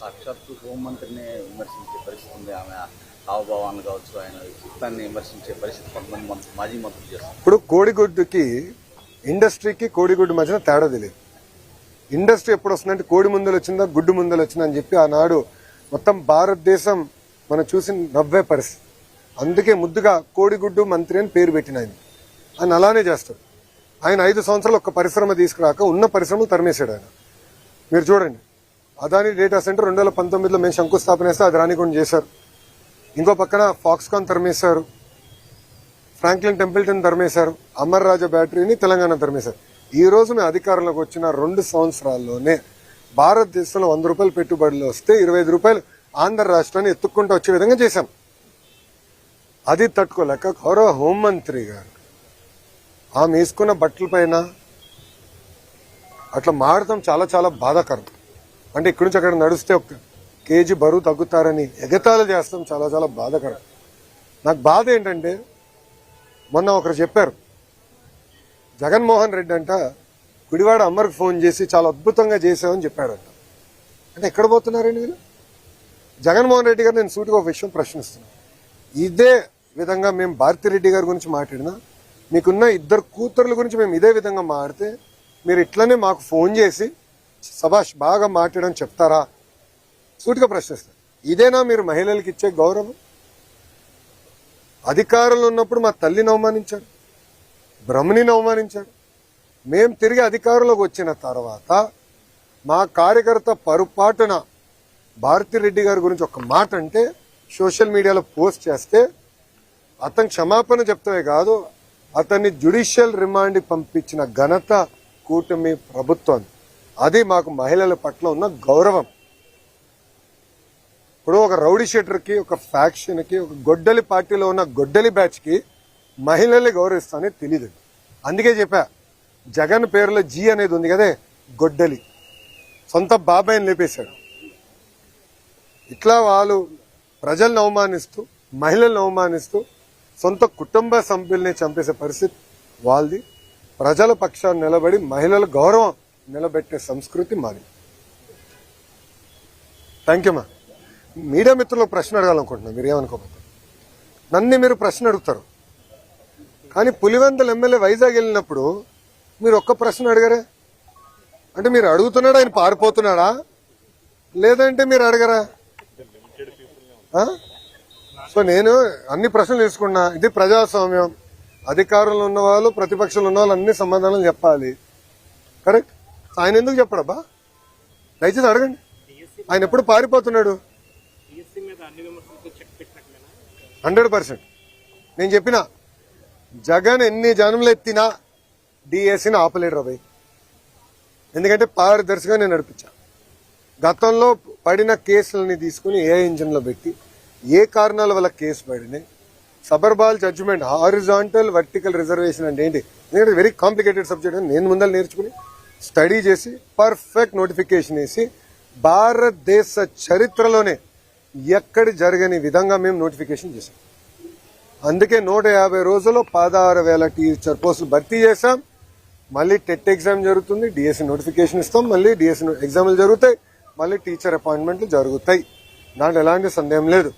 సాక్షాత్తు హోంమంత్రిని విమర్శించే పరిస్థితి ఉంది. ఆమె హావభావాన్ని కావచ్చు, ఆయన వ్యక్తిత్వాన్ని విమర్శించే పరిస్థితి కొంతమంది మాజీ మంత్రులు చేస్తారు. ఇప్పుడు కోడిగుడ్డుకి ఇండస్ట్రీకి కోడిగుడ్డు మధ్యన తేడా తెలియదు. ఇండస్ట్రీ ఎప్పుడు వస్తుందంటే కోడి ముందలు వచ్చిందా గుడ్డు ముందలు వచ్చిందా అని చెప్పి ఆనాడు మొత్తం భారతదేశం మనం చూసి నవ్వే పరిస్థితి. అందుకే ముద్దుగా కోడిగుడ్డు మంత్రి అని పేరు పెట్టిన ఆయన అలానే చేస్తాడు. ఆయన 5 సంవత్సరాలు ఒక్క పరిశ్రమ తీసుకురాక ఉన్న పరిశ్రమలు తరిమేశాడు ఆయన. మీరు చూడండి, అదాని డేటా సెంటర్ 2019లో మేము శంకుస్థాపన చేస్తే అది రానికుండా చేశారు. ఇంకో పక్కన ఫాక్స్కాన్ తరిమేశారు, ఫ్రాంక్లిన్ టెంపుల్టన్ తరిమేశారు, అమర్ రాజా బ్యాటరీని తెలంగాణ తరిమేశారు. ఈ రోజు మేము అధికారంలోకి వచ్చిన 2 సంవత్సరాల్లోనే భారతదేశంలో 100 రూపాయలు పెట్టుబడులు వస్తే 25 రూపాయలు ఆంధ్ర రాష్ట్రాన్ని ఎత్తుక్కుంటూ వచ్చే విధంగా చేశాం. అది తట్టుకోలేక గౌరవ హోంమంత్రి గారు ఆమె వేసుకున్న బట్టల పైన అట్లా మాడటం చాలా చాలా బాధాకరం. అంటే ఇక్కడి నుంచి అక్కడ నడిస్తే 1 కేజీ బరువు తగ్గుతారని ఎగతాళి చేస్తాం, చాలా చాలా బాధాకరం. నాకు బాధ ఏంటంటే మొన్న ఒకరు చెప్పారు, జగన్మోహన్ రెడ్డి అంట గుడివాడ అమ్మర్కి ఫోన్ చేసి చాలా అద్భుతంగా చేసామని చెప్పాడంట. అంటే ఎక్కడ పోతున్నారండి వీళ్ళు? జగన్మోహన్ రెడ్డి గారు నేను సూటిగా ఒక విషయం ప్రశ్నిస్తున్నాను. ఇదే విధంగా మేము భారతిరెడ్డి గారి గురించి మాట్లాడినా, మీకున్న 2 కూతుర్ల గురించి మేము ఇదే విధంగా మాట్లాడితే మీరు ఇట్లనే మాకు ఫోన్ చేసి సభాష్ బాగా మాట్లాడని చెప్తారా? సూటిగా ప్రశ్నిస్తారు. ఇదేనా మీరు మహిళలకు ఇచ్చే గౌరవం? అధికారంలో ఉన్నప్పుడు మా తల్లిని అవమానించారు, బ్రహ్మణిని అవమానించారు. మేం తిరిగి అధికారంలోకి వచ్చిన తర్వాత మా కార్యకర్త పొరపాటున భారతిరెడ్డి గారి గురించి ఒక మాట అంటే సోషల్ మీడియాలో పోస్ట్ చేస్తే అతను క్షమాపణ చెప్తామే కాదు, అతన్ని జ్యుడిషియల్ రిమాండ్కి పంపించిన ఘనత కూటమి ప్రభుత్వం. అది మాకు మహిళల పట్ల ఉన్న గౌరవం. ఇప్పుడు ఒక రౌడీ షీటర్కి, ఒక ఫ్యాక్షన్కి, ఒక గొడ్డలి పార్టీలో ఉన్న గొడ్డలి బ్యాచ్కి మహిళల్ని గౌరవిస్తానని తెలియదు. అందుకే చెప్పా, జగన్ పేరులో జీ అనేది ఉంది కదే, గొడ్డలి. సొంత బాబాయిని లేపేశాడు. ఇట్లా వాళ్ళు ప్రజలను అవమానిస్తూ, మహిళలను అవమానిస్తూ, సొంత కుటుంబ సభ్యుల్ని చంపేసే పరిస్థితి వాళ్ళది. ప్రజల పక్షాన్ని నిలబడి మహిళల గౌరవం నిలబెట్టే సంస్కృతి మాది. థ్యాంక్ యూ మా. మీడియా మిత్రులకు ప్రశ్న అడగాలనుకుంటున్నాను, మీరు ఏమనుకోకపోతే. నన్ను మీరు ప్రశ్న అడుగుతారు, కానీ పులివెందుల ఎమ్మెల్యే వైజాగ్ వెళ్ళినప్పుడు మీరు ఒక్క ప్రశ్న అడగరే. అంటే మీరు అడుగుతున్నాడా, ఆయన పారిపోతున్నాడా, లేదంటే మీరు అడగరా? సో నేను అన్ని ప్రశ్నలు తీసుకున్నా. ఇది ప్రజాస్వామ్యం. అధికారంలో ఉన్న వాళ్ళు, ప్రతిపక్షంలో ఉన్న వాళ్ళు అన్ని సమాధానాలు చెప్పాలి. కరెక్ట్. ఆయన ఎందుకు చెప్పడబ్బా? దయచేసి అడగండి. ఆయన ఎప్పుడు పారిపోతున్నాడు? 100%. నేను చెప్పిన జగన్ ఎన్ని జనంలో ఎత్తినా డిఎస్సీని ఆపలేడు రాబోయ్. ఎందుకంటే పారదర్శిగా నేను నడిపించా. గతంలో పడిన కేసులని తీసుకుని ఏ ఇంజిన్లో పెట్టి ఏ కారణాల వల్ల కేసు పడినాయి, సబర్బాల్ జడ్జిమెంట్, హారిజాంటల్ వర్టికల్ రిజర్వేషన్ అంటే ఏంటి, ఎందుకంటే వెరీ కాంప్లికేటెడ్ సబ్జెక్ట్ అని నేను ముందర నేర్చుకుని స్టడీ చేసి పర్ఫెక్ట్ నోటిఫికేషన్ వేసి భారతదేశ చరిత్రలోనే ఎక్కడి జరగని విధంగా మేము నోటిఫికేషన్ చేశాం. అందుకే 150 రోజుల్లో 16,000 టీచర్ పోస్టులు భర్తీ చేశాం. మళ్ళీ టెట్ ఎగ్జామ్ జరుగుతుంది, డిఎస్సీ నోటిఫికేషన్ ఇస్తాం, మళ్ళీ డిఎస్సీ ఎగ్జామ్లు జరుగుతాయి, మళ్ళీ టీచర్ అపాయింట్మెంట్లు జరుగుతాయి. దాంట్లో ఎలాంటి సందేహం లేదు.